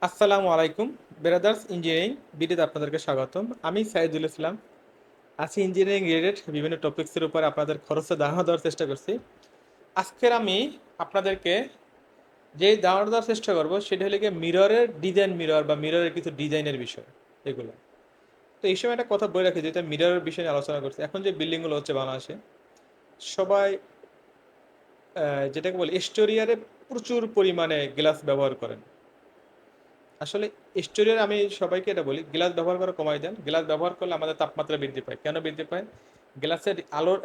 আসসালামু আলাইকুম brothers engineering বিডিতে আপনাদেরকে স্বাগতম। আমি সাইদুল ইসলাম আছি ইঞ্জিনিয়ারিং রিলেটেড বিভিন্ন টপিকসের উপর আপনাদের খরচে ধারণা দেওয়ার চেষ্টা করছি। আজকের আমি আপনাদেরকে যে ধারণা দেওয়ার চেষ্টা করব সেটা হলো গিয়ে মিররের ডিজাইন, মিরর বা মিররের কিছু ডিজাইনের বিষয় এগুলো। তো এই সময় একটা কথা বলে রাখি, যেটা মিররের বিষয় নিয়ে আলোচনা করছি। এখন যে বিল্ডিংগুলো হচ্ছে বাংলাদেশে, সবাই যেটাকে বলে এক্সটেরিয়ারে প্রচুর পরিমাণে গ্লাস ব্যবহার করেন। আসলে এক্সটেরিয়র আমি সবাইকে এটা বলি, গ্লাস ব্যবহার করা কমাই দেন। গ্লাস ব্যবহার করলে আমাদের তাপমাত্রা বৃদ্ধি পায়। কেন বৃদ্ধি পায়? গ্লাসের আলোর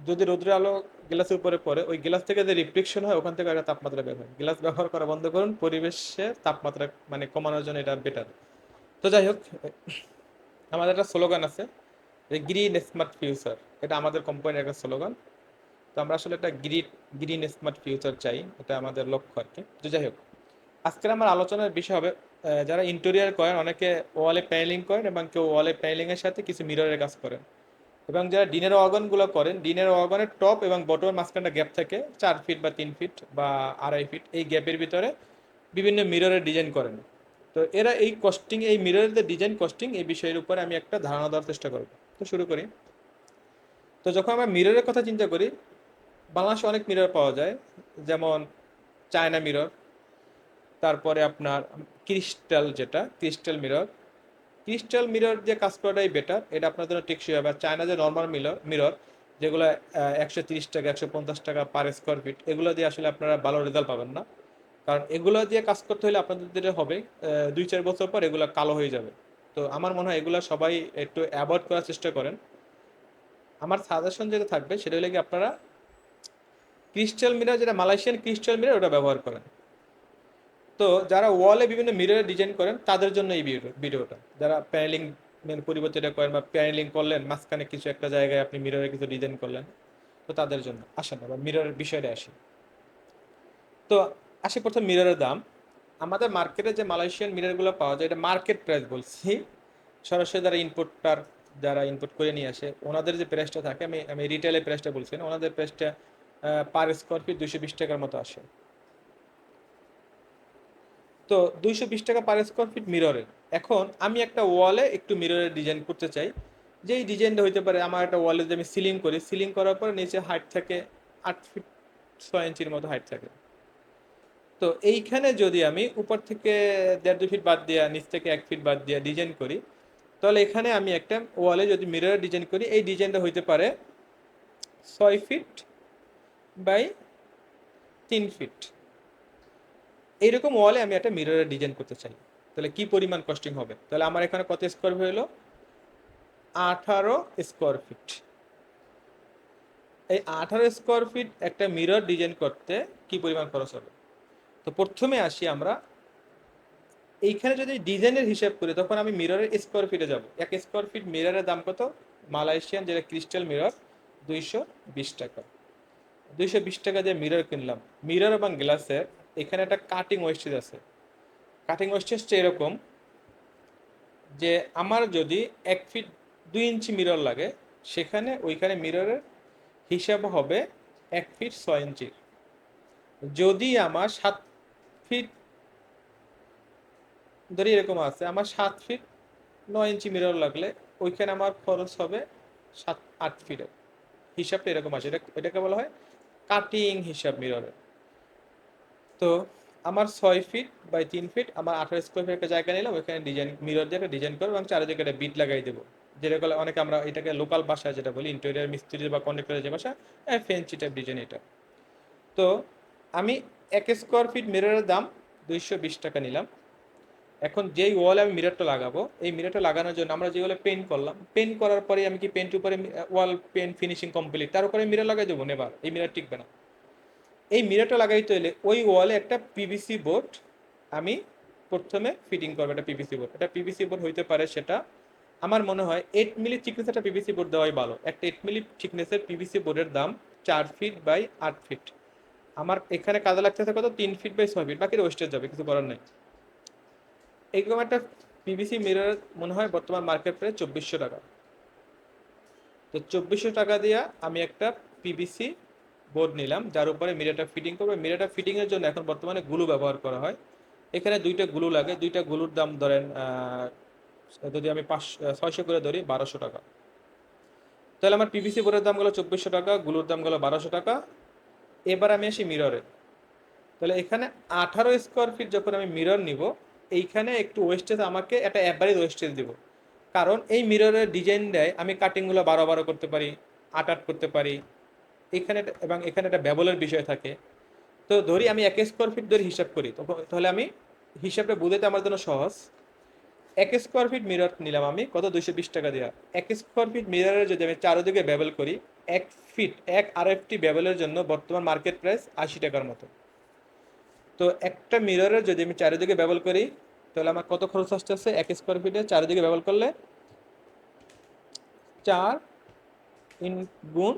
যদি রোদের আলো গ্লাসের উপরে পড়ে, ওই গ্লাস থেকে যে রিফ্লেকশন হয় ওখান থেকে একটা তাপমাত্রা বের হয়। গ্লাস ব্যবহার করা বন্ধ করুন, পরিবেশের তাপমাত্রা মানে কমানোর জন্য এটা বেটার। তো যাই হোক, আমাদের একটা স্লোগান আছে যে গ্রিন স্মার্ট ফিউচার, এটা আমাদের কোম্পানির একটা স্লোগান। তো আমরা আসলে একটা গ্রিন স্মার্ট ফিউচার চাই, এটা আমাদের লক্ষ্য আর কি। তো যাই হোক, আজকের আমার আলোচনার বিষয় হবে যারা ইন্টেরিয়র করেন, অনেকে ওয়ালে প্যানেলিং করেন এবং কেউ ওয়ালে প্যানেলিং এর সাথে কিছু মিররের কাজ করেন, এবং যারা ডিনের ওয়াগনগুলো করেন, ডিনের ওয়াগনের টপ এবং বটমের মাঝখানে গ্যাপ থাকে 4 ফিট বা 3 ফিট বা 2.5 ফিট, এই গ্যাপের ভিতরে বিভিন্ন মিররের ডিজাইন করেন। তো এরা এই কস্টিং, এই মিররের যে ডিজাইন কস্টিং, এই বিষয়ের উপরে আমি একটা ধারণা দেওয়ার চেষ্টা করব। তো শুরু করি। তো যখন আমরা মিররের কথা চিন্তা করি, বাংলাদেশে অনেক মিরর পাওয়া যায়, যেমন চায়না মিরর, তারপরে আপনার ক্রিস্টাল, যেটা ক্রিস্টাল মিরর। ক্রিস্টাল মিরর দিয়ে কাজ করাটাই বেটার, এটা আপনার জন্য টেকসই হবে। আর চায়না যে নর্মাল মিরর যেগুলো 130 টাকা 150 টাকা পার স্কোয়ার ফিট, এগুলো দিয়ে আসলে আপনারা ভালো রেজাল্ট পাবেন না। কারণ এগুলো দিয়ে কাজ করতে হলে আপনাদের যেটা হবে, 2-4 বছর পর এগুলো কালো হয়ে যাবে। তো আমার মনে হয় এগুলো সবাই একটু অ্যাভয়েড করার চেষ্টা করেন। আমার সাজেশন যেটা থাকবে সেটা হলে কি, আপনারা ক্রিস্টাল মিরর, যেটা মালয়েশিয়ান ক্রিস্টাল মিরর, ওটা ব্যবহার করেন। তো যারা ওয়ালে বিভিন্ন মিররের ডিজাইন করেন তাদের জন্য এই ভিডিওটা। যারা প্যানেলিং পরিবর্তন করেন বা প্যানেলিং করলেন, মাঝখানে কিছু একটা জায়গায় আপনি মিররে কিছু ডিজাইন করলেন, তো তাদের জন্য আসেন আবার মিররের বিষয়টা আসি। তো আসি প্রথম মিররের দাম। আমাদের মার্কেটে যে মালয়েশিয়ান মিররগুলো পাওয়া যায়, এটা মার্কেট প্রাইস বলছি। সরাসরি যারা ইনপুট করে নিয়ে আসে, ওনাদের যে প্রাইসটা থাকে, আমি আমি রিটেলের প্রাইসটা বলছি না, ওনাদের প্রাইসটা পার স্কোয়ার ফিট 220 টাকার মতো আসে। তো 220 টাকা পার স্কোয়ার ফিট মিররের। এখন আমি একটা ওয়ালে একটু মিররের ডিজাইন করতে চাই, যেই ডিজাইনটা হইতে পারে, আমার একটা ওয়ালে যে আমি সিলিং করি, সিলিং করার পর নিচে হাইট থাকে 8 ফিট 6 ইঞ্চির মতো হাইট থাকে। তো এইখানে যদি আমি উপর থেকে 1.5-2 ফিট বাদ দিয়া, নিচ থেকে 1 ফিট বাদ দিয়া ডিজাইন করি, তাহলে এখানে আমি একটা ওয়ালে যদি মিররের ডিজাইন করি, এই ডিজাইনটা হইতে পারে 6 ফিট বাই 3 ফিট। এইরকম ওয়ালে আমি একটা মিররের ডিজাইন করতে চাই। তাহলে কি পরিমাণ কস্টিং হবে? তাহলে আমার এখানে কত স্কোয়ার ফিট হলো? 18 স্কোয়ার ফিট। এই 18 স্কোয়ার ফিট একটা মিরর ডিজাইন করতে কি পরিমাণ খরচ হবে? তো প্রথমে আসি আমরা, এইখানে যদি ডিজাইনের হিসাব করি, তখন আমি মিররের স্কোয়ার ফিটে যাব। 1 স্কোয়ার ফিট মিররের দাম কত? মালয়েশিয়ান যেটা ক্রিস্টাল মিরর, 220 টাকা। 220 টাকা দিয়ে মিরর কিনলাম। মিরর এবং গ্লাসের এখানে একটা কাটিং ওয়েস্টেজ আছে। কাটিং ওয়েস্টেজটা এরকম যে, আমার যদি 1 ফিট 2 ইঞ্চি মিরর লাগে, সেখানে ওইখানে মিররের হিসাব হবে 1 ফিট 6 ইঞ্চির। যদি আমার 7 ফিট, ধরি এরকম আছে, আমার 7 ফিট 9 ইঞ্চি মিরর লাগলে ওইখানে আমার খরচ হবে 7-8 ফিটের। হিসাবটা এরকম আছে, এটাকে বলা হয় কাটিং হিসাব মিররের। তো আমার 6 ফিট বাই 3 ফিট, আমার 18 স্কোয়ার ফিট একটা জায়গা নিলাম, ওইখানে ডিজাইন মিরর দিয়ে একটা ডিজাইন করবো এবং চারিদিকে একটা বিট লাগাই দেবো। যেটা বলে অনেকে, আমরা এটাকে লোকাল ভাষায় যেটা বলি, ইন্টেরিয়ার মিস্ত্রি বা কন্ট্রাক্টরের যে ভাষা, ফেন্সি টাইপ ডিজাইন এটা। তো আমি 1 স্কোয়ার ফিট মিররের দাম 220 টাকা নিলাম। এখন যেই ওয়ালে আমি মিররটা লাগাবো, এই মিররটা লাগানোর জন্য আমরা যেগুলো পেন্ট করলাম, পেন্ট করার পরে আমি কি পেন্ট উপরে ওয়াল পেন্ট ফিনিশিং কমপ্লিট, তার উপরে মিরর লাগাই দেবো? নেবার, এই মিরর টিকবে না। এই মিররটা লাগাইতে হলে ওই ওয়ালে একটা পিভিসি বোর্ড আমি প্রথমে ফিটিং করবো। একটা পিভিসি বোর্ড, এটা পিভিসি বোর্ড হইতে পারে, সেটা আমার মনে হয় 8 মিলি থিকনেস একটা পিভিসি বোর্ড দেওয়াই ভালো। একটা 8 মিলি থিকনেসের পিভিসি বোর্ডের দাম 4 ফিট বাই 8 ফিট। আমার এখানে কাজে লাগতেছে কত? 3 ফিট বাই 6 ফিট, বাকি ওয়েস্টেজ যাবে, কিছু করার নেই। এইরকম একটা পিভিসি মিরর মনে হয় বর্তমান মার্কেট প্রাইস 2400 টাকা। তো 2400 টাকা দিয়ে আমি একটা পিভিসি বোর্ড নিলাম, যার উপরে মিররটা ফিটিং করবো। মিররটা ফিটিং এর জন্য এখন বর্তমানে গ্লু ব্যবহার করা হয়। এখানে দুইটা গ্লু লাগে, দুইটা গ্লুর দাম ধরেন যদি আমি 600 করে ধরি 1200 টাকা। তাহলে আমার পিভিসি বোর্ডের দাম গেলো 2400 টাকা, গ্লুর দাম গেলো 1200 টাকা। এবার আমি আসি মিররে। তাহলে এখানে 18 স্কোয়ার ফিট যখন আমি মিরর নিব, এইখানে একটু ওয়েস্টেজ, আমাকে একটা অ্যাভারেজ ওয়েস্টেজ দিব। কারণ এই মিররের ডিজাইন দেয় আমি কাটিংগুলো 12 12 করতে পারি, 8 8 করতে পারি এখানে, এবং এখানে একটা ব্যবলের বিষয় থাকে। তো ধরি আমি 1 স্কোয়ার ফিট ধরে হিসাব করি, তাহলে আমি হিসাবটা বুঝতে আমার জন্য সহজ। 1 স্কোয়ার ফিট মিরর নিলাম আমি কত, 220 টাকা দেওয়া। 1 স্কোয়ার ফিট মিররের যদি আমি চারোদিকে ব্যবল করি, 1 ফিট 1 RFT ব্যবলের জন্য বর্তমান মার্কেট প্রাইস 80 টাকার মতো। তো একটা মিররের যদি আমি চারিদিকে ব্যবহার করি, তাহলে আমার কত খরচ আসতেছে 1 স্কোয়ার ফিটে চারিদিকে ব্যবহার করলে? 4 গুণ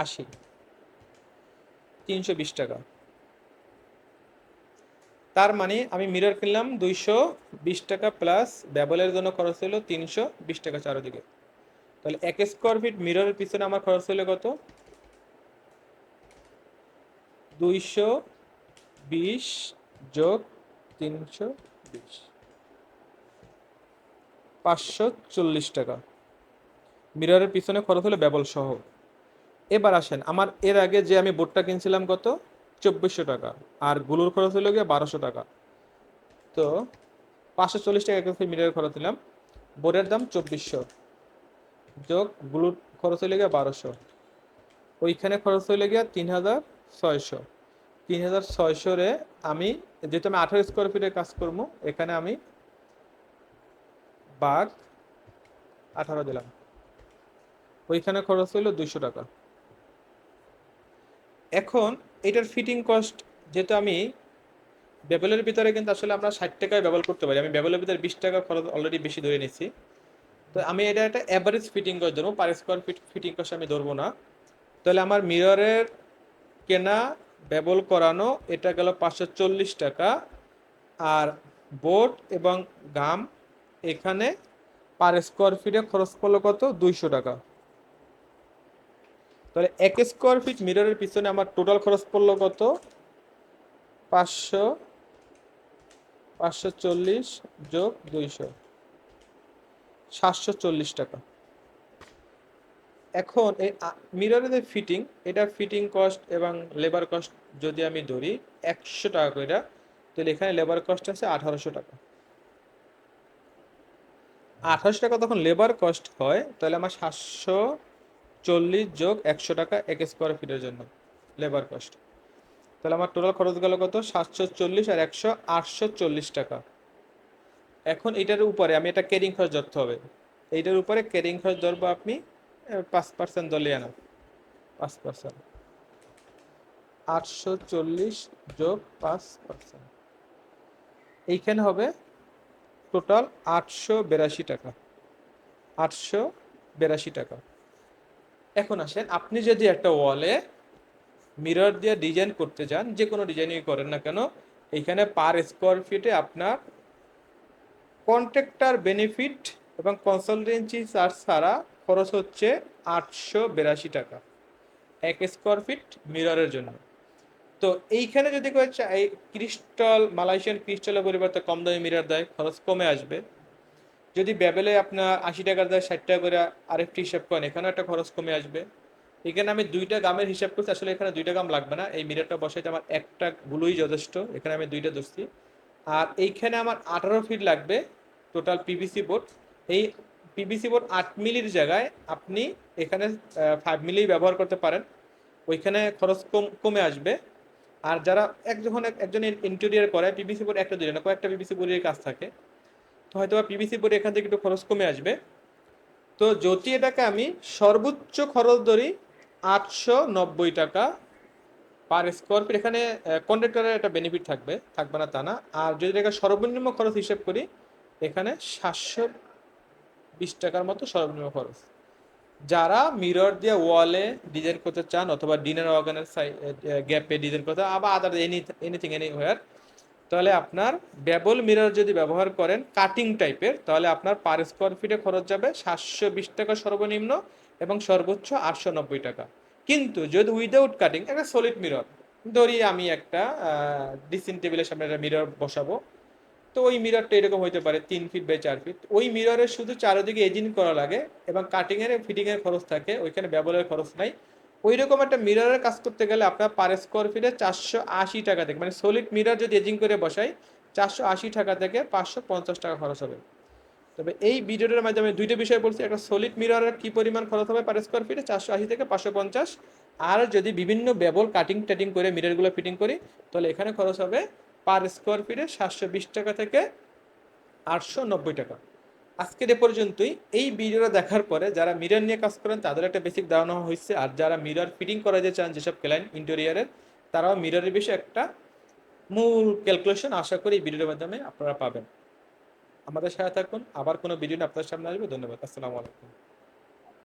80, 320 টাকা। তার মানে আমি মিরর কিনলাম 220 টাকা, প্লাস ব্যবহারের জন্য খরচ হলো 320 টাকা চারিদিকে। তাহলে 1 স্কোয়ার ফিট মিররের পিছনে আমার খরচ হলো কত? 220 যোগ 320, 540 টাকা মিররের পিছনে খরচ হলো ব্যবল সহ। এবার আসেন, আমার এর আগে যে আমি বোর্ডটা কিনছিলাম কত, 2400 টাকা, আর গুলোর খরচ হলো গিয়ে 1200 টাকা। তো 540 টাকা মিটারের খরচ দিলাম, বোর্ডের দাম 2400 যোগ গুলোর খরচ হইলে গিয়ে 1200, ওইখানে খরচ হইলে গিয়ে 3600। 3600 রে আমি, যেহেতু আমি 18 স্কোয়ার ফিটের কাজ করবো, এখানে আমি ভাগ 18 দিলাম, ওইখানে খরচ হইলো 200 টাকা। এখন এটার ফিটিং কস্ট, যেহেতু আমি বেবলের ভিতরে কিন্তু আসলে আমরা 60 টাকায় ব্যবহার করতে পারি, আমি বেবলের ভিতরে 20 টাকা খরচ অলরেডি বেশি ধরে নিচ্ছি। তো আমি এটা একটা অ্যাভারেজ ফিটিং কস্ট ধরবো, per square feet fitting cost আমি ধরবো না। তাহলে আমার মিররের কেনা, ব্যবল করানো, এটা গেল 540 টাকা। আর বোর্ড এবং গাম এখানে পার স্কোয়ার ফিটে খরচ পড়লো কত, 200 টাকা। তাহলে 1 স্কোয়ার ফিট মিররের পিছনে আমার টোটাল খরচ পড়লো কত, 500, 540 যোগ 200, 740 টাকা। এখন এই মিররের যে ফিটিং, এটা ফিটিং কস্ট এবং লেবার কস্ট যদি আমি ধরি 100 টাকা করে, তাহলে এখানে লেবার কস্ট আছে 1800 টাকা। 1800 টাকা তখন লেবার কস্ট হয়, তাহলে আমার 740 যোগ 100 টাকা 1 স্কোয়ার ফিটের জন্য লেবার কস্ট। তাহলে আমার টোটাল খরচ গেল কত, 740 আর 100, 840 টাকা। এখন এটার উপরে আমি এটা ক্যারিং খরচ ধরতে হবে, এইটার উপরে ক্যারিং খরচ ধরবো আপনি 5% ধরলে না, 5%, 840 যোগ 5%, এইখানে হবে টোটাল 882 টাকা, 882 টাকা। এখন আসেন, আপনি যদি একটা ওয়ালে মিরর দিয়ে ডিজাইন করতে চান, যে কোনো ডিজাইনই করেন না কেন, এইখানে পার স্কোয়ার ফিটে আপনার কন্ট্রাক্টর বেনিফিট এবং কনসালটেন্সি চার্জ ছাড়া খরচ হচ্ছে 882 টাকা 1 স্কোয়ার ফিট মিররের জন্য। তো এইখানে যদি এই ক্রিস্টাল, মালয়েশিয়ান ক্রিস্টালের পরিবর্তে কম দামি মিরর দেয়, খরচ কমে আসবে। যদি বেবেলে আপনার 80 টাকার দেয়, 60 টাকা করে RFT হিসাব করেন, এখানেও একটা খরচ কমে আসবে। এখানে আমি দুইটা গামের হিসাব করছি, আসলে এখানে দুইটা গাম লাগবে না, এই মিররটা বসাইতে আমার একটা গুলোই যথেষ্ট, এখানে আমি দুইটা ধরছি। আর এইখানে আমার 18 ফিট লাগবে টোটাল পিভিসি বোর্ড। এই পিভিসি বোর্ড 8 মিলির জায়গায় আপনি এখানে 5 মিলি ব্যবহার করতে পারেন, ওইখানে খরচ কমে আসবে। আর যারা যখন একজন ইন্টেরিয়র করে, পিভিসি বোর্ড একটা দুইটা না, কয়েকটা পিভিসি বোর্ডের কাজ থাকে, তো হয়তো পিভিসি বোর্ড এখান থেকে একটু খরচ কমে আসবে। তো যদি এটাকে আমি সর্বোচ্চ খরচ ধরি 890 টাকা পার স্কোয়ার ফিট, এখানে কন্ট্রাক্টরের একটা বেনিফিট থাকবে, থাকবে না তা না। আর যদি এটাকে সর্বনিম্ন খরচ হিসেব করি, এখানে 720 টাকার মতো সর্বনিম্ন খরচ। যারা মিরর দিয়ে ওয়ালে ডিজাইন করতে চান, অথবা ডিনার অর্গানের গ্যাপে ডিজাইন করতে, আবার আদার এনিথিং এনিওয়্যার, তাহলে আপনার বেবল মিরর যদি ব্যবহার করেন কাটিং টাইপের, তাহলে আপনার পার স্কোয়ার ফিটে খরচ যাবে 720 টাকা সর্বনিম্ন, এবং সর্বোচ্চ 890 টাকা। কিন্তু যদি উইদাউট কাটিং, একটা সলিড মিরর, ধরি আমি একটা ড্রেসিং টেবিলের সামনে একটা মিরর বসাবো। তো ওই মিররটা এরকম হইতে পারে 3 ফিট বাই 4 ফিট। ওই মিররের শুধু চারিদিকে এজিং করা লাগে এবং কাটিং এর ফিটিং এর খরচ থাকে, ওইখানে ব্যবহারের খরচ নাই। ওই রকম একটা মিররের কাজ করতে গেলে আপনার পার স্কোয়ার ফিটে 480 টাকা থেকে, মানে সলিড মিরর যদি এজিং করে বসাই 480 টাকা থেকে 550 টাকা খরচ হবে। তবে এই ভিডিওটার মাধ্যমে দুইটা বিষয় বলছি, একটা সলিড মিররের কি পরিমাণ খরচ হবে পার স্কোয়ার ফিটে 480 থেকে 550, আর যদি বিভিন্ন বেবল কাটিং টাটিং করে মিররগুলো ফিটিং করি তাহলে এখানে খরচ হবে পার স্কোয়ার ফিটে 720 টাকা থেকে 890 টাকা। আজকের এ পর্যন্তই। এই ভিডিওটা দেখার পরে যারা মিরর নিয়ে কাজ করেন তাদের একটা বেসিক ধারণা হয়েছে, আর যারা মিরর ফিটিং করাতে চান যেসব ক্লায়েন্ট ইন্টেরিয়ারের, তারাও মিররের বিষয়ে একটা মূল ক্যালকুলেশন আশা করি এই ভিডিওর মাধ্যমে আপনারা পাবেন। আমাদের সাথে থাকুন, আবার কোনো ভিডিও নিয়ে আপনাদের সামনে আসবে। ধন্যবাদ, আসসালামু আলাইকুম।